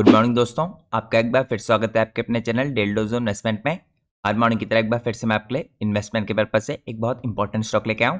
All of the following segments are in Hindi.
गुड मॉर्निंग दोस्तों, आपका एक बार फिर स्वागत है आपके अपने चैनल डेली डोज इन्वेस्टमेंट में। हर मॉर्निंग की तरह एक बार फिर से मैं आपके लिए इन्वेस्टमेंट के पर्पज से एक बहुत इंपॉर्टेंट स्टॉक लेके आऊँ।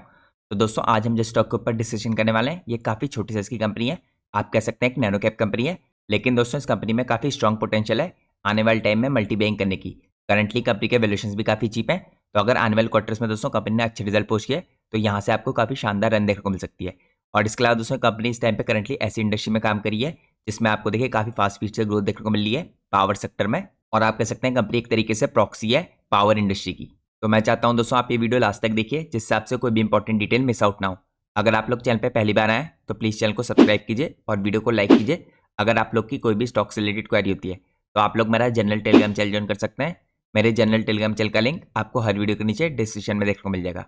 तो दोस्तों आज हम जिस स्टॉक के ऊपर डिस्कशन करने वाले हैं ये काफ़ी छोटी साइज की कंपनी है। आप कह सकते हैं एक नैनो कैप कंपनी है, लेकिन दोस्तों इस कंपनी में काफ़ी स्ट्रॉन्ग पोटेंशियल है आने वाले टाइम में मल्टी बैइंग करने की। करंटली कंपनी के वैल्यूएशंस भी काफ़ी चीप है, तो अगर आने वाले क्वार्टर्स में दोस्तों कंपनी ने अच्छे रिजल्ट पोस्ट किए तो यहाँ से आपको काफ़ी शानदार रन देखने को मिल सकती है। और इसके अलावा दोस्तों कंपनी इस टाइम पे करंटली ऐसी इंडस्ट्री में काम करी है जिसमें आपको देखिए काफ़ी फास्ट स्पीड से ग्रोथ देखने को मिल रही है पावर सेक्टर में। और आप कह सकते हैं कंपनी एक तरीके से प्रॉक्सी है पावर इंडस्ट्री की। तो मैं चाहता हूं दोस्तों आप ये वीडियो लास्ट तक देखिए जिससे आपसे कोई भी इंपॉर्टेंट डिटेल मिस आउट ना हो। अगर आप लोग चैनल पे पहली बार आए तो प्लीज़ चैनल को सब्सक्राइब कीजिए और वीडियो को लाइक कीजिए। अगर आप लोग की कोई भी स्टॉक से रिलेटेड क्वेरी होती है तो आप लोग मेरा जनरल टेलीग्राम चैनल ज्वाइन कर सकते हैं। मेरे जनरल टेलीग्राम चैनल का लिंक आपको हर वीडियो के नीचे डिस्क्रिप्शन में देखने को मिल जाएगा।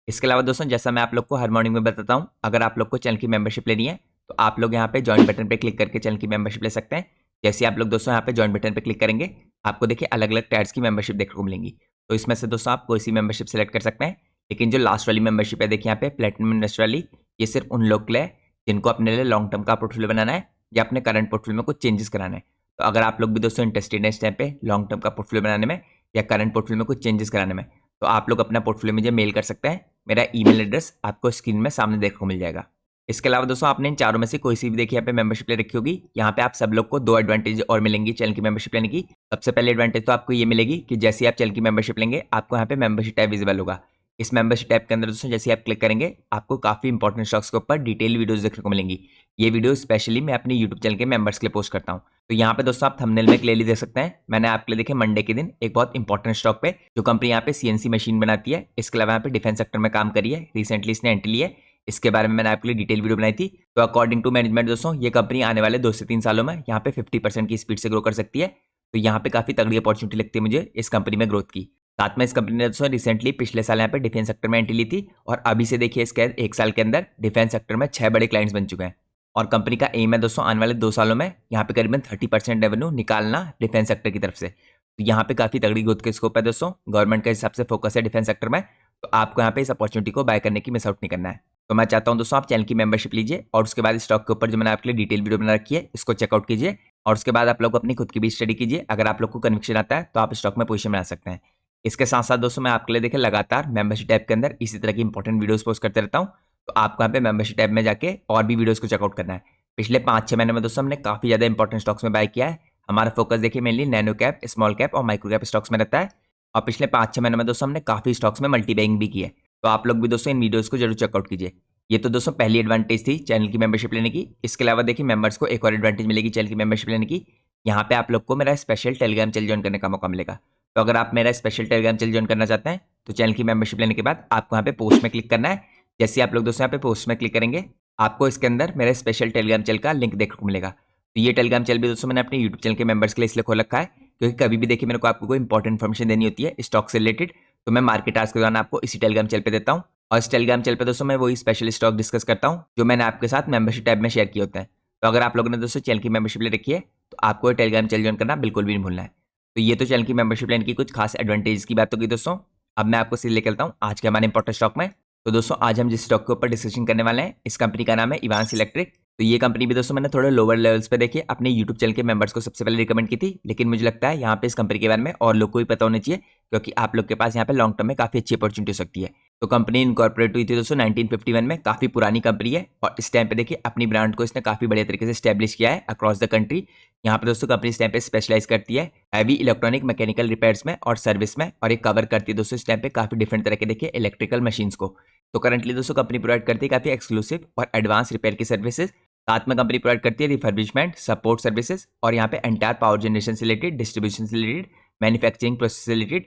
इसके अलावा दोस्तों जैसा मैं आप लोग को हर मॉर्निंग में बताता हूँ, अगर आप लोग को चैनल की मेंबरशिप लेनी है तो आप लोग यहाँ पे ज्वाइन बटन पे क्लिक करके चैनल की मेंबरशिप ले सकते हैं। जैसे आप लोग दोस्तों यहाँ पे ज्वाइन बटन पे क्लिक करेंगे आपको देखिए अलग अलग टायर्स की मेंबरशिप देखने को मिलेंगी। तो इसमें से दोस्तों आप कोई सी मेंबरशिप सेलेक्ट कर सकते हैं, लेकिन जो लास्ट वाली मेंबरशिप है देखिए यहाँ पे प्लेटिनम इन्वेस्ट वाली, ये सिर्फ उन लोग के लिए जिनको अपने लिए लॉन्ग टर्म का पोर्टफोलियो बनाना है या अपने करंट पोर्टफोलियो में कुछ चेंजेस कराना है। तो अगर आप लोग भी दोस्तों इंटरेस्टेड है इस टाइम पे लॉन्ग टर्म का पोर्टफोलियो बनाने में या करंट पोर्टफोलियो में कुछ चेंजेस कराने में, तो आप लोग अपना पोर्टफोलियो मुझे मेल कर सकते हैं। मेरा ईमेल एड्रेस आपको स्क्रीन में सामने देखने को मिल जाएगा। इसके अलावा दोस्तों आपने इन चारों में से कोई सी भी देखिए यहाँ पे मेंबरशिप ले रखी होगी, यहाँ पे आप सब लोग को दो एडवांटेज और मिलेंगी चैनल की मेंबरशिप लेने की। सबसे पहले एडवांटेज तो आपको ये मिलेगी कि जैसे आप चैनल की मेंबरशिप लेंगे आपको यहाँ पे मेंबरशिप टैब विजिबल होगा। इस मेंबरशिप टैब के अंदर दोस्तों जैसे आप क्लिक करेंगे आपको काफी इंपॉर्टेंट स्टॉक्स के ऊपर डिटेल वीडियोस देखने को मिलेंगी। ये वीडियो स्पेशली मैं अपने यूट्यूब चैनल के मेंबर्स के लिए पोस्ट करता हूँ। तो यहाँ पे दोस्तों आप थंबनेल में क्लियरली देख सकते हैं मैंने आपके लिए देखे मंडे के दिन एक बहुत इंपॉर्टेंट स्टॉक पे जो कंपनी यहाँ पे सीएनसी मशीन बनाती है, इसके अलावा यहाँ पे डिफेंस सेक्टर में काम करी है, रिसेंटली इसने एंट्री ली है, इसके बारे में मैंने आपके लिए डिटेल वीडियो बनाई थी। तो अकॉर्डिंग टू मैनेजमेंट दोस्तों ये कंपनी आने वाले 2 से 3 सालों में यहाँ पे 50% की स्पीड से ग्रो कर सकती है। तो यहाँ पे काफी तगड़ी अपॉर्चुनिटी लगती है मुझे इस कंपनी में ग्रोथ की। साथ में इस कंपनी ने दोस्तों रिसेंटली पिछले साल यहाँ पे डिफेंस सेक्टर में एंट्री ली थी और अभी से देखिए इसके 1 साल के अंदर डिफेंस सेक्टर में 6 बड़े क्लाइंट्स बन चुके हैं। और कंपनी का एम है दोस्तों आने वाले 2 सालों में यहाँ पे करीबन 30% रेवेन्यू निकालना डिफेंस सेक्टर की तरफ से। तो यहाँ पे काफी तगड़ी ग्रोथ का स्कोप है दोस्तों, गवर्नमेंट के हिसाब से फोकस है डिफेंस सेक्टर में। तो आपको यहाँ पे इस अपॉर्चुनिटी को बाय करने की मिस आउट नहीं करना है। तो मैं चाहता हूँ दोस्तों आप चैनल की मेंबरशिप लीजिए और उसके बाद स्टॉक के ऊपर जो मैंने आपके लिए डिटेल वीडियो बना रखी है इसको चेकआउट कीजिए और उसके बाद आप लोग अपनी खुद की भी स्टडी कीजिए। अगर आप लोग को कन्विक्शन आता है तो आप स्टॉक में पोजीशन बना सकते हैं। इसके साथ साथ दोस्तों मैं आपके लिए देखिए लगातार मेंबरशिप टैब के अंदर इसी तरह की इंपॉर्टेंट वीडियोस पोस्ट करते रहता हूँ। तो आपको यहाँ पे मेंबरशिप टैब में जाके और भी वीडियोस को चेकआउट करना है। पिछले 5-6 महीने में दोस्तों हमने काफी ज्यादा इंपॉर्टेंट स्टॉक्स में बाय किया है। हमारा फोकस देखिए mainly nano cap, small cap और माइक्रो कैप स्टॉक्स में रहता है। और पिछले 5-6 महीने में दोस्तों हमने काफी स्टॉक्स में मल्टी बैइंग भी की है। तो आप लोग भी दोस्तों इन वीडियोस को जरूर चेकआउट कीजिए। ये तो दोस्तों पहली एडवांटेज थी चैनल की मेंबरशिप लेने की। इसके अलावा देखिए मेंबर्स को एक और एडवांटेज मिलेगी चैनल की मेंबरशिप लेने की। यहाँ पे आप लोग को मेरा स्पेशल टेलीग्राम चैनल ज्वाइन करने का मौका मिलेगा। तो अगर आप मेरा स्पेशल टेलीग्राम चैनल ज्वाइन करना चाहते हैं तो चैनल की मेंबरशिप लेने के बाद आपको यहाँ पे पोस्ट में क्लिक करना है। जैसे आप लोग दोस्तों यहाँ पे पोस्ट में क्लिक करेंगे आपको इसके अंदर मेरे स्पेशल टेलीग्राम चैनल का लिंक देखने को मिलेगा। तो ये टेलीग्राम चैनल भी दोस्तों मैंने अपने यूट्यूब चैनल के मेंबर्स के लिए इसलिए खोल रखा है क्योंकि कभी भी देखिए मेरे को आपको कोई इंपॉर्टेंट इन्फॉर्मेशन देनी होती है स्टॉक से रिलेटेड तो मैं मार्केट आवर्स के दौरान आपको इसी टेलीग्राम चैनल पे देता हूँ। और इस टेलीग्राम चैनल पे दोस्तों मैं वही स्पेशल स्टॉक डिस्कस करता हूँ जो मैंने आपके साथ मेंबरशिप टैब में शेयर किए होते हैं। तो अगर आप लोगों ने दोस्तों चैनल की मेंबरशिप ले रखी है तो आपको टेलीग्राम चैनल ज्वाइन करना बिल्कुल भी नहीं भूलना है। तो ये तो चैनल की मेंबरशिप लेने की कुछ खास एडवांटेज की बात होगी दोस्तों। अब मैं आपको सीधे लेकर चलता हूँ आज के हमारे इंपॉर्टेंट स्टॉक में। तो दोस्तों आज हम जिस स्टॉक के ऊपर डिस्कशन करने वाले हैं इस कंपनी का नाम है इवांस इलेक्ट्रिक। तो ये कंपनी भी दोस्तों मैंने थोड़े लोअर लेवल्स पे देखिए अपने यूट्यूब चैनल के मेंबर्स को सबसे पहले रिकमेंड की थी, लेकिन मुझे लगता है यहाँ पे इस कंपनी के बारे में और लोग को भी पता होना चाहिए क्योंकि आप लोग के पास यहाँ पे लॉन्ग टर्म में काफी अच्छी अपॉर्चुनिटी हो सकती है। तो कंपनी इनकॉर्पोरेट हुई थी दोस्तों 1951 में, काफी पुरानी कंपनी है और इस टाइम पे देखिए अपनी ब्रांड को इसने काफी बढ़िया तरीके से स्टैब्लिश किया है अक्रॉस द कंट्री। यहाँ पे दोस्तों कंपनी इस टाइम पे स्पेशलाइज करती है हैवी इलेक्ट्रॉनिक मैकेनिकल रिपेयर्स में और सर्विस में, और ये कवर करती है दोस्तों इस टाइम पे काफी डिफरेंट तरह के देखिए इलेक्ट्रिकल मशीन्स को। तो करंटली दोस्तों कंपनी प्रोवाइड करती है काफी एक्सक्लूसिव और एडवांस रिपेयर की सर्विसेज। साथ में कंपनी प्रोवाइड करती है रिफर्बिशमेंट सपोर्ट सर्विसेज और यहाँ पे एंटायर पावर जनरेशन से रिलेटेड, डिस्ट्रीब्यूशन से रिलेटेड, मैन्युफैक्चरिंग प्रोसेस से रिलेटेड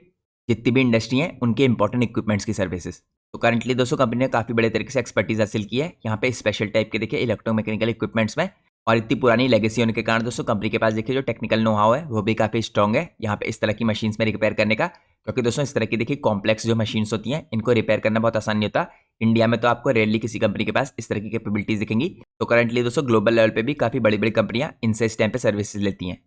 जितनी भी इंडस्ट्री है उनके इंपॉर्टेंट इक्विपमेंट्स की सर्विसेज। तो करंटली दोस्तों कंपनी ने काफी बड़े तरीके से एक्सपर्टीज हासिल की है यहाँ पे स्पेशल टाइप के देखिए इलेक्ट्रोमैकेनिकल इक्विपमेंट्स में। और इतनी पुरानी लेगेसी होने के कारण दोस्तों कंपनी के पास देखिए जो टेक्निकल नो हाउ है वो भी काफी स्ट्रॉन्ग है यहाँ पे इस तरह की मशीन्स में रिपेयर करने का। क्योंकि दोस्तों इस तरह की देखिए कॉम्प्लेक्स जो मशीन्स होती हैं इनको रिपेयर करना बहुत आसान नहीं होता। इंडिया में तो आपको रेयरली किसी कंपनी के पास इस तरह की कैपेबिलिटीज दिखेंगी। तो करंटली दोस्तों ग्लोबल लेवल पे भी काफी बड़ी बड़ी कंपनियां इनसे इस टाइम पे सर्विसेज लेती हैं।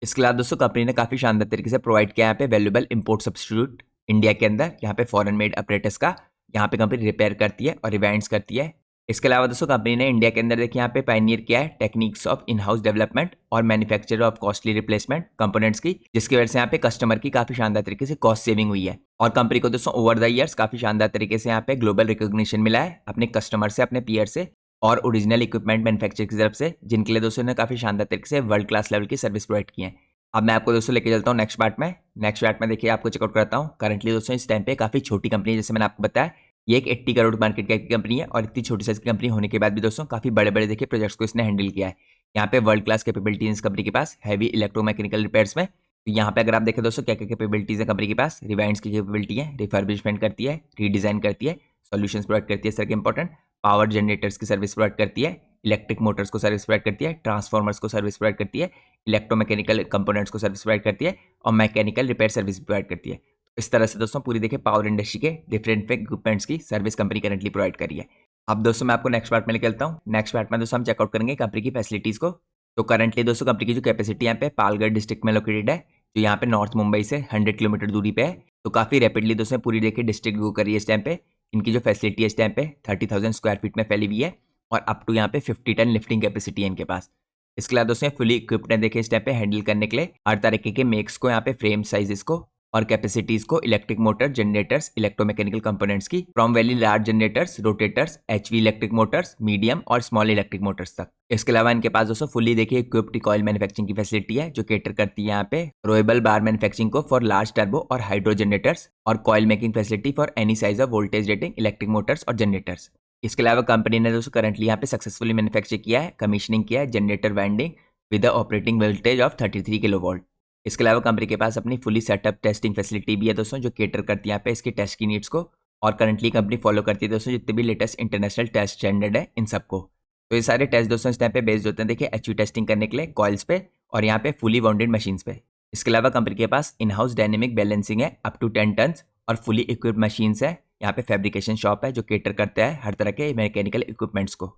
इसके अलावा दोस्तों कंपनी ने काफी शानदार तरीके से प्रोवाइड किया यहाँ पे वैल्यूएबल इंपोर्ट सब्स्टिट्यूट इंडिया के अंदर यहाँ पे फॉरेन मेड अपरेटस का। यहाँ पे कंपनी रिपेयर करती है और रिवाइंड्स करती है इसके अलावा दोस्तों कंपनी ने इंडिया के अंदर देखिए यहाँ पे पायनियर किया है techniques of in house development और manufacture of costly replacement components की, जिसकी वजह से यहाँ पे कस्टमर की काफी शानदार तरीके से कॉस्ट सेविंग हुई है। और कंपनी को दोस्तों ओवर द ईयर्स काफी शानदार तरीके से यहाँ पे ग्लोबल रिकॉग्निशन मिला है अपने कस्टमर से, अपने पीयर से और ओरिजिनल इक्विपमेंट मैन्युफैक्चर की तरफ से, जिनके लिए दोस्तों ने काफी शानदार तरीके से वर्ल्ड क्लास लेवल की सर्विस प्रोवाइड की है। अब मैं आपको दोस्तों लेके चलता हूँ नेक्स्ट पार्ट में देखिए आपको चेकआउट करता हूँ। करंटली दोस्तों इस टाइम पे काफी छोटी कंपनी है, जैसे मैंने आपको बताया ये एक 80 करोड़ मार्केट कैप की कंपनी है और इतनी छोटी साइज की कंपनी होने के बाद भी दोस्तों काफी बड़े बड़े देखिए प्रोजेक्ट्स को इसने हैंडल किया है। यहाँ पे वर्ल्ड क्लास कैपेबिलिटी इस कंपनी के पास हैवी इलेक्ट्रोमैकेनिकल रिपेयर्स में। तो यहाँ पे अगर आप देखें दोस्तों क्या क्या कैपेबिलिटीज है कंपनी के पास, रिवाइंड्स की कैपेबिलिटी है, रिफर्बिशमेंट करती है, रीडिजाइन करती है, सॉल्यूशंस प्रोवाइड करती है सर के इंपॉर्टेंट, पावर जनरेटर्स की सर्विस प्रोवाइड करती है, इलेक्ट्रिक मोटर्स को सर्विस प्रोवाइड करती है, ट्रांसफॉर्मर्स को सर्विस प्रोवाइड करती है, इलेक्ट्रोमैकेनिकल कंपोनेंट्स को सर्विस प्रोवाइड करती है और मैकेनिकल रिपेयर सर्विस प्रोवाइड करती है। इस तरह से दोस्तों पूरी देखिए पावर इंडस्ट्री के डिफरेंट इक्विपमेंट्स की सर्विस कंपनी करंटली प्रोवाइड करी है। अब दोस्तों मैं आपको नेक्स्ट पार्ट में लेके चलता हूँ। नेक्स्ट पार्ट में दोस्तों हम चेकआउट करेंगे कंपनी की फैसिलिटीज को। तो करंटली दोस्तों कंपनी की जो कैपेसिटी यहाँ पे पालगढ़ डिस्ट्रिक्ट में लोकेटेड है, जो यहाँ पे नॉर्थ मुंबई से 100 किलोमीटर दूरी पे है। तो काफी रैपिडली दोस्तों पूरी देखिए डिस्ट्रिक्ट ग्रो करी है इस टाइम पे। इनकी जो फैसिलिटी है इस टाइम पे 30,000 स्क्वायर फीट में फैली हुई है और अप टू यहाँ पे 50 टन लिफ्टिंग कैपेसिटी है इनके पास। इसके अलावा दोस्तों फुली इक्विप्ड है देखिए इस टाइम पे हैंडल करने के लिए हर तरीके के मेक्स को, यहाँ पे फ्रेम साइजेस को और कैपेसिटीज को, electric motor, generators, electromechanical components की, from very large generators, rotators, HV electric motors, medium और स्मॉल इलेक्ट्रिक मोटर्स तक। इसके अलावा इनके पास दोस्तों फुल्ली देखिए इक्विप्ड कॉइल मैन्युफैक्चरिंग की फैसिलिटी है, जो केटर करती है यहाँ पे रोएबल बार मैन्युफैक्चरिंग को फॉर लार्ज टर्बो और हाइड्रो जनरेटर्स और coil making facility for any size of voltage rating electric motors और जनरेटर्स। इसके अलावा कंपनी ने दोस्तों करंटली यहाँ पे सक्सेसफुली मैन्युफैक्चर किया है, कमीशनिंग किया है generator winding with operating voltage of 33 kilovolt. इसके अलावा कंपनी के पास अपनी फुली सेटअप टेस्टिंग फैसिलिटी भी है दोस्तों, जो केटर करती है यहाँ पे इसकी टेस्ट की नीड्स को। और करंटली कंपनी फॉलो करती है दोस्तों जितने भी लेटेस्ट इंटरनेशनल टेस्ट स्टैंडर्ड है इन सबको। तो ये सारे टेस्ट दोस्तों इस टाइम पे बेस्ड होते हैं देखिए एचवी टेस्टिंग करने के लिए कॉइल्स पे और यहाँ पे फुली वाउंडेड मशीन्स पे। इसके अलावा कंपनी के पास इन हाउस डायनेमिक बैलेंसिंग है अप टू 10 टन और फुली इक्विप्ड मशीन्स है। यहाँ पे फैब्रिकेशन शॉप है जो केटर करता है हर तरह के मैकेनिकल इक्विपमेंट्स को।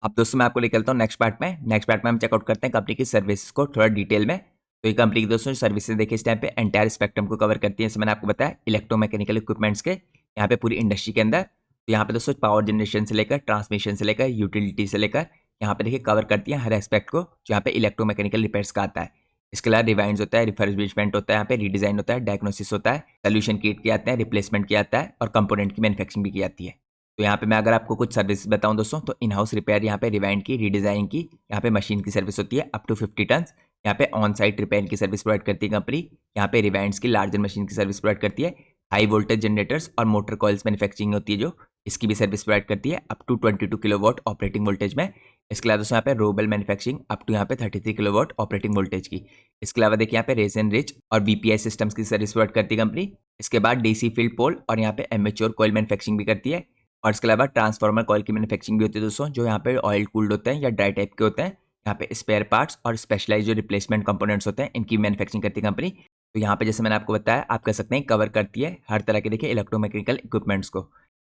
अब दोस्तों मैं आपको लेकर चलता हूँ नेक्स्ट पार्ट में हम चेकआउट करते हैं कंपनी की सर्विस को थोड़ा डिटेल में। तो ये कंपनी की दोस्तों सर्विसेज देखिए इस टाइम पे एंटायर स्पेक्ट्रम को कवर करती है, जैसे मैंने आपको बताया इलेक्ट्रोमैकेनिकल इक्विपमेंट्स के यहाँ पे पूरी इंडस्ट्री के अंदर। तो यहाँ पे दोस्तों पावर जनरेशन से लेकर ट्रांसमिशन से लेकर यूटिलिटी से लेकर यहाँ पे देखिए कवर करती है हर एस्पेक्ट को, जो यहाँ पे इलेक्ट्रोमैकेनिकल रिपेयर्स का आता है। इसके अलावा रिवाइंड्स होता है, रिफर्बिशमेंट होता है, यहाँ पे रीडिजाइन होता है, डायग्नोसिस होता है, सोल्यूशन किट किया जाता है, रिप्लेसमेंट किया जाता है और कंपोनेंट की मैन्युफैक्चरिंग भी की जाती है। तो यहाँ पे मैं अगर आपको कुछ सर्विस बताऊं दोस्तों, तो इन हाउस रिपेयर यहाँ पे रिवाइंड की, रीडिजाइन की, यहाँ पे मशीन की सर्विस होती है अप टू 50 टन। यहाँ पे ऑन साइट रिपेयर की सर्विस प्रोवाइड करती है कंपनी। यहाँ पे रिवाइंड्स की लार्जर मशीन की सर्विस प्रोवाइड करती है। हाई वोल्टेज जनरेटर्स और मोटर कॉइल्स मैन्युफैक्चरिंग होती है जो, इसकी भी सर्विस प्रोवाइड करती है up to 22 kilowatt operating voltage में। इसके अलावा दोस्तों यहाँ पे रोबल मैन्युफैक्चरिंग अप टू यहाँ पे 33 किलोवाट ऑपरेटिंग वोल्टेज की। इसके अलावा देखिए यहाँ पे रेजन रिच और बीपीआई सिस्टम्स की सर्विस प्रोवाइड करती है कंपनी। इसके बाद डीसी फील्ड पोल और यहाँ पे एमेच्योर कॉइल मैन्युफैक्चरिंग भी करती है। और इसके अलावा ट्रांसफार्मर कॉइल की मैन्युफैक्चरिंग भी होती है दोस्तों, जो यहाँ पे ऑयल कूल्ड होते हैं या ड्राई टाइप के होते हैं। यहाँ पे स्पेयर पार्ट्स और स्पेशलाइज जो रिप्लेसमेंट कंपोनेंट्स होते हैं इनकी मैन्युफैक्चरिंग करती है कंपनी। तो यहाँ पे जैसे मैंने आपको बताया आप कह सकते हैं कवर करती है हर तरह के देखिए इलेक्ट्रोमैकेनिकल इक्विपमेंट्स को।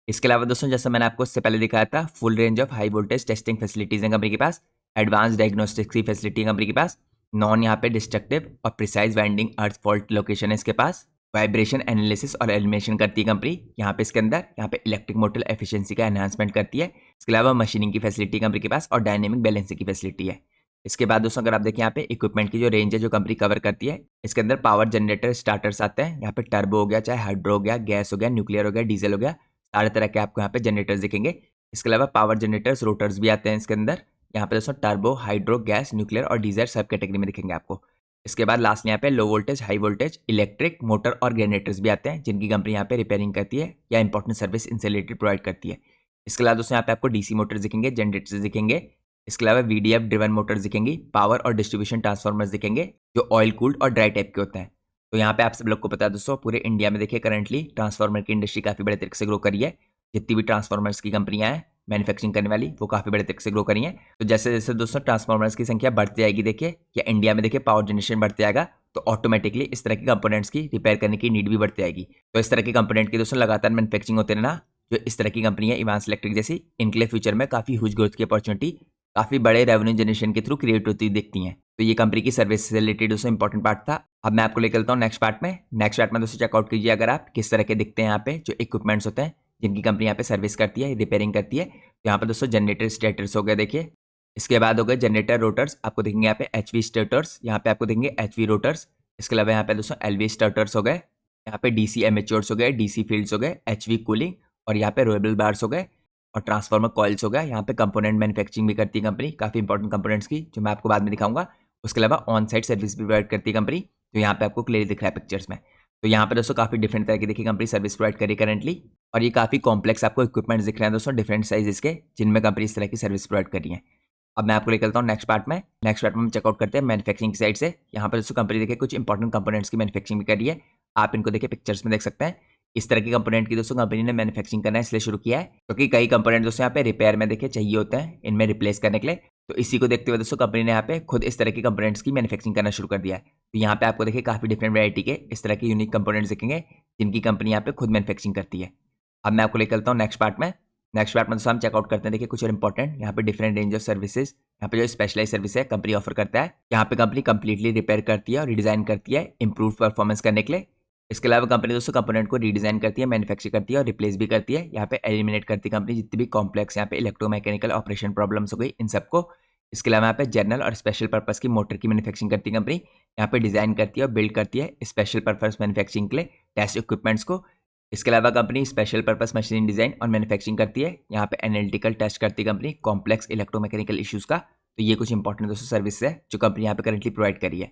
इसके अलावा दोस्तों जैसे मैंने आपको इससे पहले दिखाया था full range of high voltage testing facilities है कंपनी के पास, एडवांस डायग्नोस्टिक्स की फैसिलिटी है कंपनी के पास, नॉन यहाँ पे डिस्ट्रक्टिव और प्रिसाइज वाइंडिंग अर्थ फॉल्ट लोकेशन है इसके पास, वाइब्रेशन एनालिसिस और एलिमिनेशन करती है कंपनी यहाँ पे। इसके अंदर यहाँ पे इलेक्ट्रिक मोटर एफिशिएंसी का एनहांसमेंट करती है। इसके अलावा मशीनिंग की फैसिलिटी कंपनी के पास और डायनेमिक बैलेंसिंग की फैसिलिटी है। इसके बाद दोस्तों अगर आप देखें यहाँ पे इक्विपमेंट की जो रेंज है जो कंपनी कवर करती है, इसके अंदर पावर जनरेटर स्टार्टर्स आते हैं। यहाँ पे टर्बो हो गया, चाहे हाइड्रो हो गया, गैस हो गया, न्यूक्लियर हो गया, डीजल हो गया, सारे तरह के आपको यहाँ पे जनरेटर्स दिखेंगे। इसके अलावा पावर जनरेटर्स रोटर्स भी आते हैं इसके अंदर। यहाँ पे दोस्तों टर्बो, हाइड्रो, गैस, न्यूक्लियर और डीजल सब कैटेगरी में दिखेंगे आपको। इसके बाद लास्ट यहाँ पे low voltage, high voltage, electric motor और जनरेटर्स भी आते हैं, जिनकी कंपनी यहाँ पे रिपेयरिंग करती है या इंपॉर्टेंट सर्विस इनसे रिलेटेड प्रोवाइड करती है। इसके अलावा दोस्तों यहाँ पे आपको डीसी मोटर्स दिखेंगे, जनरेटर्स दिखेंगे। इसके अलावा वीडीएफ ड्रिवन मोटर्स दिखेंगी, पावर और डिस्ट्रीब्यूशन ट्रांसफार्मर्स दिखेंगे जो ऑयल कूल्ड और ड्राई टाइप के होते हैं। तो यहाँ पे आप सब लोग को पता है दोस्तों पूरे इंडिया में देखिए करंटली ट्रांसफार्मर की इंडस्ट्री काफी बड़े तरीके से ग्रो करी है। जितनी भी ट्रांसफार्मर्स की कंपनियां हैं मैन्युफैक्चरिंग करने वाली, वो काफी बड़े तरीके से ग्रो करी है। तो जैसे जैसे दोस्तों ट्रांसफार्मर्स की संख्या बढ़ती जाएगी देखिए, या इंडिया में देखिए पावर जनरेशन बढ़ते जाएगा, तो ऑटोमेटिकली इस तरह के कंपोनेंट्स की रिपेयर करने की नीड भी बढ़ती जाएगी। तो इस तरह के कंपोनेंट की दोस्तों लगातार मैन्युफैक्चरिंग होते रहना, जो इस तरह की कंपनी है इवांस इलेक्ट्रिक जैसी, इनके लिए फ्यूचर में काफी ह्यूज ग्रोथ की अपॉर्चुनिटी काफी बड़े रेवेन्यू जनरेशन के थ्रू क्रिएट होती दिखती हैं। तो ये कंपनी की सर्विस से रिलेटेड दोस्तों इंपॉर्टेंट पार्ट था। अब मैं आपको लेकर चलता हूँ नेक्स्ट पार्ट में दोस्तों चेकआउट कीजिए अगर आप किस तरह के दिखते हैं यहाँ पे जो इक्विपमेंट्स होते हैं जिनकी कंपनी यहाँ पे सर्विस करती है, रिपेयरिंग करती है। तो यहाँ पे दोस्तों जनरेटर स्टेटर्स हो गए देखिए। इसके बाद हो गए जनरेटर रोटर्स, आपको देखेंगे यहाँ पे एचवी स्टेटर्स, यहाँ पे आपको देखेंगे एचवी रोटर्स। इसके अलावा यहाँ पे दोस्तों एलवी स्टार्टर्स हो गए, यहाँ पे डीसी एमेच्योर्स हो गए, डीसी फील्ड्स हो गए, एचवी कूलिंग, और यहाँ पे रोएबल बार्स हो गए, और ट्रांसफार्मर कॉइल्स हो गया। यहाँ पे कंपोनेंट मैन्युफैक्चरिंग भी करती है कंपनी, काफ़ी इंपॉर्टेंट कंपोनेंट्स की, जो मैं आपको बाद में दिखाऊंगा। उसके अलावा ऑन साइट सर्विस भी प्रोवाइड करती है कंपनी, तो यहाँ पे आपको क्लियर दिख रहा है पिक्चर्स में। तो यहाँ पे दोस्तों काफ़ी डिफरेंट तरह की देखिए कंपनी सर्विस प्रोवाइड करी करंटली, और ये काफ़ी कॉम्प्लेक्स आपको इक्विपमेंट्स दिख रहे हैं दोस्तों डिफरेंट साइजेस के, जिनमें कंपनी इस तरह की सर्विस प्रोवाइड कर रही है। अब मैं आपको लेकर चलता हूँ नेक्स्ट पार्ट में। नेक्स्ट पार्ट में हम चेकआउट करते हैं मैन्युफैक्चरिंग की साइड से। यहाँ पर दोस्तों कंपनी देखिए कुछ इंपॉर्टेंट कंपोनेंट्स की मैन्युफैक्चरिंग भी कर रही है, आप इनको देखिए पिक्चर्स में देख सकते हैं। इस तरह की कंपोनेंट की दोस्तों कंपनी ने मैन्युफैक्चरिंग करना इसलिए शुरू किया है क्योंकि कई कंपोनेंट दोस्तों यहाँ पे रिपेयर में देखिए चाहिए होते हैं इनमें रिप्लेस करने के लिए। तो इसी को देखते हुए दोस्तों कंपनी ने यहाँ पे खुद इस तरह की कंपोनेंट्स की मैन्युफैक्चरिंग करना शुरू कर दिया है। तो यहाँ पे आपको देखिए काफी डिफरेंट वैरायटी के इस तरह के यूनिक कंपोनेंट्स दिखेंगे, जिनकी कंपनी यहाँ पे खुद मैन्युफैक्चरिंग करती है। अब मैं आपको लेकर चलता हूँ नेक्स्ट पार्ट में। नेक्स्ट पार्ट में दोस्तों हम चेकआउट करते हैं देखिए कुछ और इंपॉर्टेंट यहाँ पे डिफरेंट रेंज ऑफ सर्विसेज, यहाँ पे जो स्पेशलाइज सर्विस है कंपनी ऑफर करता है। यहाँ पे कंपनी कंप्लीटली रिपेयर करती है और रिडिजाइन करती है इंप्रूव परफॉर्मेंस करने के लिए। इसके अलावा कंपनी दोस्तों कंपोनेंट को रीडिजाइन करती है, मैन्युफैक्चर करती है और रिप्लेस भी करती है। यहाँ पे एलिमिनेट करती है कंपनी जितनी भी कॉम्प्लेक्स यहाँ पे इलेक्ट्रोमैकेनिकल ऑपरेशन प्रॉब्लम्स हो गई इन सबको। इसके अलावा यहाँ पे जनरल और स्पेशल पर्पस की मोटर की मैन्युफैक्चरिंग करती है कंपनी, यहाँ पे डिजाइन करती है और बिल्ड करती है स्पेशल पर्पस मैन्युफैक्चरिंग के लिए टेस्ट इक्विपमेंट्स को। इसके अलावा company special purpose machine design और मैन्युफैक्चरिंग करती है, यहाँ पे एनालिटिकल टेस्ट करती है कंपनी कॉम्प्लेक्स इलेक्ट्रोमैकेनिकल इश्यूज का। तो ये कुछ इंपॉर्टेंट दोस्तों सर्विस है जो कंपनी यहाँ पे करंटली प्रोवाइड करी है,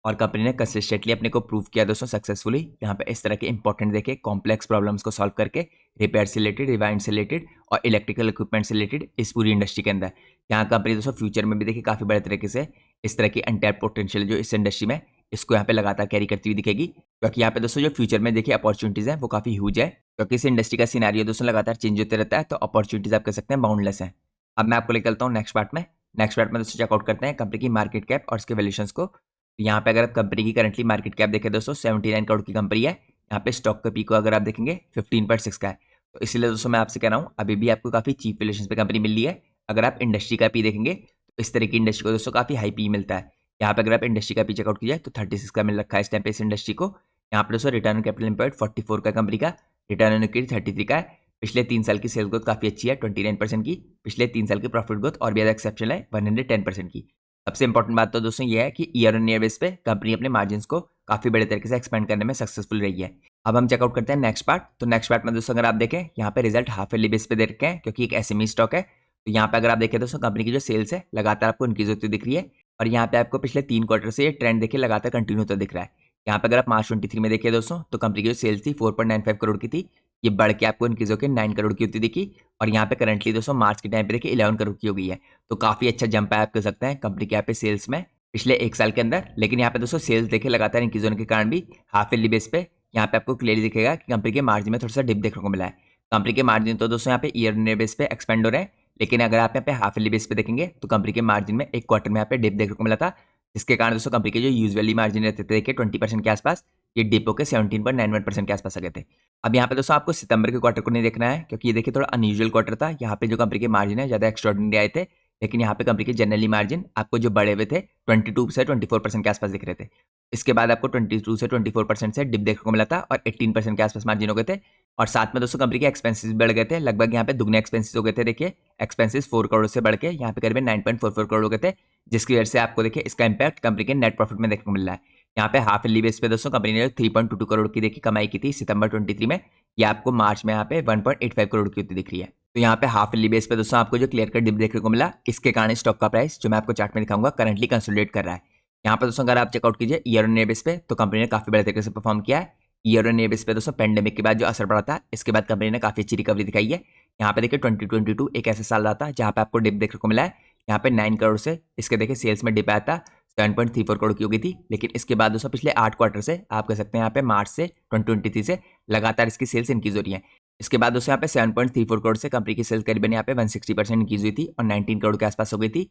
और कंपनी ने कंसिस्टेंटली अपने को प्रूव किया दोस्तों सक्सेसफुली। यहाँ पे इस तरह के इंपॉर्टेंट देखे कॉम्प्लेक्स प्रॉब्लम्स को सॉल्व करके रिपेयर से रिलेटेड, रिवाइंड से रिलेटेड और इलेक्ट्रिकल इक्विपमेंट से रिलेटेड इस पूरी इंडस्ट्री के अंदर यहाँ कंपनी दोस्तों फ्यूचर में भी देखिए काफ़ी बड़े तरीके से इस तरह की अनटैप्ड पोटेंशियल जो इस इंडस्ट्री में इसको यहाँ पे लगातार कैरी करती हुई दिखेगी, क्योंकि यहाँ पे दोस्तों जो फ्यूचर में देखिए अपॉर्चुनिटीज़ हैं वो काफ़ी ह्यूज है, क्योंकि इस इंडस्ट्री का सिनेरियो दोस्तों लगातार चेंज होते रहता है, तो अपॉर्चुनिटीज़ आप कह सकते हैं बाउंडलेस हैं। अब मैं आपको लेकर चलता हूँ नेक्स्ट पार्ट में। नेक्स्ट पार्ट में दोस्तों चेकआउट करते हैं कंपनी की मार्केट कैप और इसके वैल्यूएशंस को। यहाँ पे अगर आप कंपनी की करंटली मार्केट कैप देखें दोस्तों 79 करोड़ की कंपनी है। यहाँ पे स्टॉक का पी को अगर आप देखेंगे 15.6 का है। तो इसीलिए दोस्तों मैं आपसे कह रहा हूँ अभी भी आपको काफ़ी चीप वैल्यूएशन पे कंपनी मिल रही है। अगर आप इंडस्ट्री का पी देखेंगे तो इस तरह की इंडस्ट्री को दोस्तों काफ़ी हाई पी मिलता है। यहाँ पे अगर आप इंडस्ट्री का पी चेकआउट कीजिए तो 36 का मिल रखा है इस टाइम पे इस इंडस्ट्री को। यहाँ पे दोस्तों रिटर्न ऑन कैपिटल एम्प्लॉयड 44 का कंपनी का, रिटर्न ऑन इक्विटी 33 का है। पिछले 3 साल की सेल ग्रोथ काफ़ी अच्छी है 29% की। पिछले 3 साल की प्रॉफिट ग्रोथ और भी ज़्यादा एक्सेप्शनल है 110% की। सबसे इंपॉर्टेंट बात तो दोस्तों ये है कि ईयर ऑन ईयर बेस पे कंपनी अपने मार्जिन को काफ़ी बड़े तरीके से एक्सपेंड करने में सक्सेसफुल रही है। अब हम चेकआउट करते हैं नेक्स्ट पार्ट। तो नेक्स्ट पार्ट में दोस्तों अगर आप देखें यहाँ पे रिजल्ट हाफ ईयरली बेस पे दे रखे हैं, क्योंकि एक एसएमई स्टॉक है। तो यहाँ पे अगर आप देखें दोस्तों कंपनी की जो सेल्स है लगातार आपको इंक्रीज होती दिख रही है, और यहाँ पे आपको पिछले 3 क्वार्टर से ये ट्रेंड देखिए लगातार कंटिन्यू होता दिख रहा है। यहाँ पे अगर आप मार्च 23 में देखिए दोस्तों तो कंपनी की जो सेल्स थी 4.95 करोड़ की थी, ये बढ़ के आपको इंक्रीज होकर 9 करोड़ की होती दिखी, और यहाँ पे करंटली दोस्तों मार्च के टाइम पे देखिए 11 करोड़ की हो गई है। तो काफ़ी अच्छा जंप है आप कह सकते हैं कंपनी के यहाँ पे सेल्स में पिछले 1 साल के अंदर। लेकिन यहाँ पे दोस्तों सेल्स देखिए लगातार इंक्रीज होने के कारण भी हाफ ईयरली बेस पे यहाँ पे आपको क्लियरली दिखेगा कि कंपनी के मार्जिन में थोड़ा सा डिप देखने को मिला है। कंपनी के मार्जिन तो दोस्तों यहाँ पे ईयर ऑन ईयर बेस पे एक्सपेंड हो रहे हैं, लेकिन अगर आप यहाँ पे हाफ ईयरली बेस पे देखेंगे तो कंपनी के मार्जिन में एक क्वार्टर में यहाँ पे डिप देखने को मिला था, जिसके कारण दोस्तों कंपनी के जो यूजुअली मार्जिन रहते थे देखिए 20% के आसपास, ये डिप होकर 17.91% के आसपास आ गए थे। अब यहाँ पे दोस्तों आपको सितंबर के क्वार्टर को नहीं देखना है, क्योंकि ये देखिए थोड़ा अनयूजुअल क्वार्टर था। यहाँ पे जो कंपनी के मार्जिन है ज़्यादा एक्स्ट्राऑर्डिनरी आए थे, लेकिन यहाँ पे कंपनी के जनरली मार्जिन आपको जो बढ़े हुए थे 22 से 24% के आसपास दिख रहे थे। इसके बाद आपको 22 से 24% से डिप देखने को मिला था और 18% के आसपास मार्जिन हो गए थे। और साथ में दोस्तों कंपनी के एक्सपेंसेस बढ़ गए थे, लगभग यहाँ पे दुगने एक्सपेंसेस हो गए थे। देखिए एक्सपेंसेस 4 करोड़ से बढ़ के यहाँ पे करीब 9.44 करोड़ हो गए थे, जिसकी वजह से आपको देखिए इसका इंपैक्ट कंपनी के नेट प्रॉफिट में देखने को मिल रहा है। यहाँ पे हाफ ईयरली बेस पे दोस्तों कंपनी ने 3.22 करोड़ की देखी कमाई की थी सितंबर 23 में, ये आपको मार्च में यहाँ पे 1.85 करोड़ की होती दिख रही है। तो यहाँ पे हाफ ईयरली बेस पे दोस्तों आपको जो क्लियर कट डिप देखने को मिला, इसके कारण स्टॉक का प्राइस जो मैं आपको चार्ट में दिखाऊंगा करंटली कंसोलिडेट कर रहा है। यहाँ पे दोस्तों अगर आप चेकआउट कीजिए ईयर ऑन ईयर बेस पे तो कंपनी ने काफी बड़े तरीके से परफॉर्म किया है। ईयर ऑन ईयर बेस पे दोस्तों पेंडेमिक के बाद जो असर पड़ा था, इसके बाद कंपनी ने काफी अच्छी रिकवरी दिखाई है। यहाँ पे देखिए 2022 एक ऐसा साल रहा था जहाँ पे आपको डिप देखने को मिला है। यहाँ पे 9 करोड़ से इसके देखिए सेल्स में डिप आया था 7.34 करोड़ की हो गई थी, लेकिन इसके बाद दोस्तों पिछले 8 क्वार्टर से आप कह सकते हैं यहाँ पे मार्च से 2023 से लगातार इसकी सेल्स इंक्रीज हो रही है। इसके बाद दोस्तों यहाँ पे 7.34 करोड़ से कंपनी की सेल्स करीबन यहाँ पे 160% इंक्रीज हुई थी और 19 करोड़ के आसपास हो गई थी।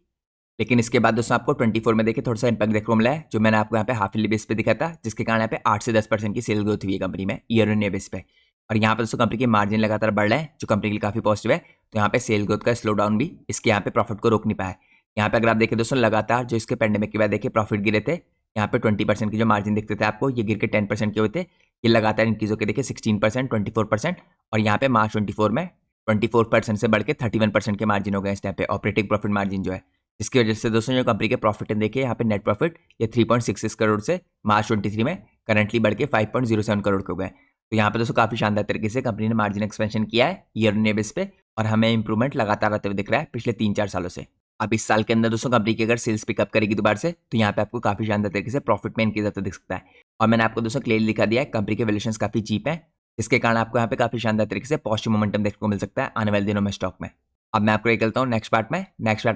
लेकिन इसके बाद दोस्तों आपको 24 में देखिए थोड़ा सा इंपैक्ट देखने को मिला है, जो मैंने आपको यहाँ पे हाफ ईयरली बेस पे दिखा था, जिसके कारण यहाँ पे 8 से 10% की सेल ग्रोथ हुई है कंपनी में ईयर ऑन ईयर बेस पे। और यहाँ पे दोस्तों कंपनी के मार्जिन लगातार बढ़ रहे हैं, जो कंपनी के लिए काफी पॉजिटिव है। तो यहाँ पे सेल ग्रोथ का स्लो डाउन भी इसके यहाँ पे प्रॉफिट को रोक नहीं पाया। यहाँ पे अगर आप देखिए दोस्तों लगातार जो इसके पेंडेमिक के बाद देखिए प्रॉफिट गिरे थे, यहाँ पे 20% की जो मार्जिन दिखते थे आपको, ये गिर के 10% के हुए थे। ये लगातार इंक्रीज होकर देखिए 16%, 24% और यहाँ पे मार्च 24 में 24% से बढ़ के 31% के मार्जिन हो गए इस टाइम पे ऑपरेटिंग प्रॉफिट मार्जिन जो है, जिसकी वजह से दोस्तों जो कंपनी के प्रॉफिट देखिए यहाँ पे नेट प्रॉफिट ये 3.66 करोड़ से मार्च 23 में करंटली बढ़ के 5.07 करोड़ हो गए। तो यहाँ पे दोस्तों काफी शानदार तरीके से कंपनी ने मार्जिन एक्सपेंशन किया है ईयर ऑन ईयर बेस पे और हमें इंप्रूवमेंट लगातार आते हुए दिख रहा है पिछले 3-4 सालों से। अब इस साल के अंदर दोस्तों कंपनी की अगर सेल्स पिकअप करेगी दोबारा से तो यहाँ पे आपको काफी शानदार तरीके से प्रॉफिट में इंक्रीज आता दिख सकता है। और मैंने आपको दोस्तों क्लियरली दिखा दिया है कंपनी के वैल्यूएशन काफी चीप है, जिसके कारण आपको यहाँ पे काफी शानदार तरीके से पॉजिटिव मोमेंटम देखने को मिल सकता है आने वाले दिनों में स्टॉक में। अब मैं आपको चलता हूँ नेक्स्ट पार्ट में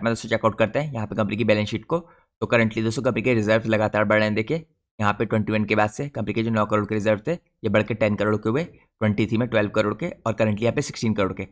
दोस्तों चेकआउट करते हैं यहाँ पे कंपनी की बैलेंस शीट को। तो करंटली दोस्तों कंपनी के रिजर्व लगातार बढ़ रहे हैं। देखिए यहाँ पे 21 के बाद से कंपनी के जो 9 करोड़ के रिजर्व थे ये बढ़ के 10 करोड़ के हुए, 23 में 12 करोड़ के और करंटली यहाँ पे 16 करोड़ के।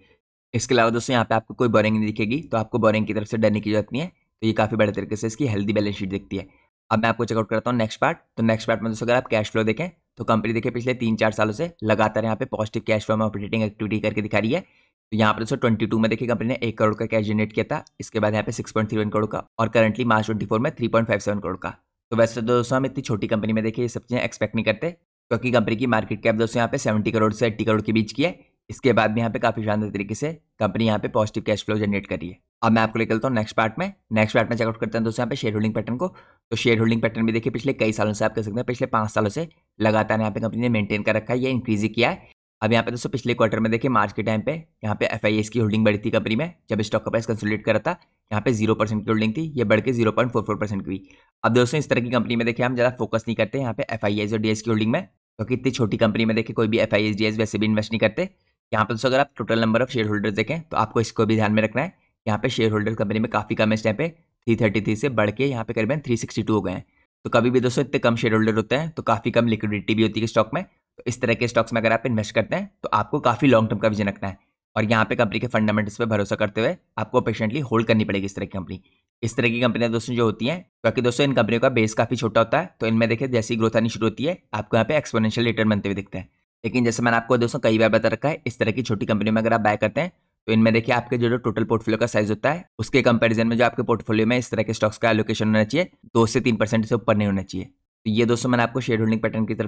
इसके अलावा दोस्तों यहाँ पे आपको कोई बोरिंग नहीं दिखेगी, तो आपको बोरिंग की तरफ से डरने की जरूरत नहीं है। तो ये काफी बड़े तरीके से इसकी हेल्दी बैलेंस शीट दिखती है। अब मैं आपको चेकआउट करता हूँ नेक्स्ट पार्ट। तो नेक्स्ट पार्ट में दोस्तों अगर आप कैश फ्लो देखें तो कंपनी देखिए पिछले 3-4 सालों से लगातार यहाँ पे पॉजिटिव कैश फ्लो में ऑपरेटिंग एक्टिविटी करके दिखा रही है। तो यहाँ पर दोस्तों 22 में देखिए कंपनी ने 1 करोड़ का कैश जनरेट किया था, इसके बाद यहाँ पे 6.31 करोड़ का और करंटली मार्च 24 में 3.57 करोड़ का। तो वैसे दोस्तों हम इतनी छोटी कंपनी में देखिए ये सब चीजें एक्सपेक्ट नहीं करते, क्योंकि कंपनी की मार्केट कैप दोस्तों यहाँ पे 70 करोड़ से 80 करोड़ के बीच की है। इसके बाद भी यहाँ पे काफी शानदार तरीके से कंपनी यहाँ पे पॉजिटिव कैश फ्लो जनरेट कर रही है। अब मैं आपको लेकर चलता हूँ नेक्स्ट पार्ट में चेकआउट करते हैं दोस्तों यहाँ पे शेयर होल्डिंग पैटर्न को। तो शेयर होल्डिंग पैटर्न भी देखिए पिछले कई सालों से आप कह सकते हैं पिछले 5 सालों से लगातार यहाँ पे कंपनी ने मेंटेन कर रखा है, ये इंक्रीज ही किया है। अब यहाँ पे दोस्तों पिछले क्वार्टर में देखिए मार्च के टाइम पे यहाँ पे FIS की होल्डिंग बढ़ी थी कंपनी में, जब स्टॉक का प्राइस कंसोलिडेट करा था यहाँ पे 0% की होल्डिंग थी, ये बढ़ के 0.44% की हुई। अब दोस्तों इस तरह की कंपनी में देखिए हम ज़्यादा फोकस नहीं करते यहाँ पे FIS और DS की होल्डिंग में, क्योंकि इतनी छोटी कंपनी में देखिए कोई भी FIS DS वैसे भी इन्वेस्ट नहीं करते। यहाँ पे दोस्तों अगर आप total number of share holders देखें तो आपको इसको भी ध्यान में रखना है। यहाँ पे शेयर होल्डर कंपनी में काफी कम है, इस टाइम पे 333 से बढ़ के यहाँ पे करीबन 362 हो गए हैं। तो कभी भी दोस्तों इतने कम शेयर होल्डर होते हैं तो काफी कम लिक्विडिटी भी होती है स्टॉक में। तो इस तरह के स्टॉक्स में अगर आप इन्वेस्ट करते हैं तो आपको काफी लॉन्ग टर्म का विजन रखना है और यहाँ पे कंपनी के फंडामेंटल्स पे भरोसा करते हुए आपको पेशेंटली होल्ड करनी पड़ेगी इस तरह की कंपनी। इस तरह की कंपनियां दोस्तों जो होती हैं, क्योंकि दोस्तों इन कंपनियों का बेस काफी छोटा होता है, तो इनमें देखिए जैसी ग्रोथ आनी शुरू होती है आपको यहाँ पे एक्सपोनेंशियल रिटर्न बनते हुए दिखते हैं। लेकिन जैसे मैंने आपको दोस्तों कई बार बता रखा है, इस तरह की छोटी कंपनियों में अगर आप बाय करते हैं तो इनमें देखिए आपके जो टोटल पोर्टफोलियो का साइज होता है उसके कंपैरिजन में जो आपके पोर्टफोलियो में इस तरह के स्टॉक्स का एलोकेशन होना चाहिए 2 से 3% से ऊपर नहीं होना चाहिए। तो ये दोस्तों मैंने आपको शेयर होल्डिंग पैटर्न की तरफ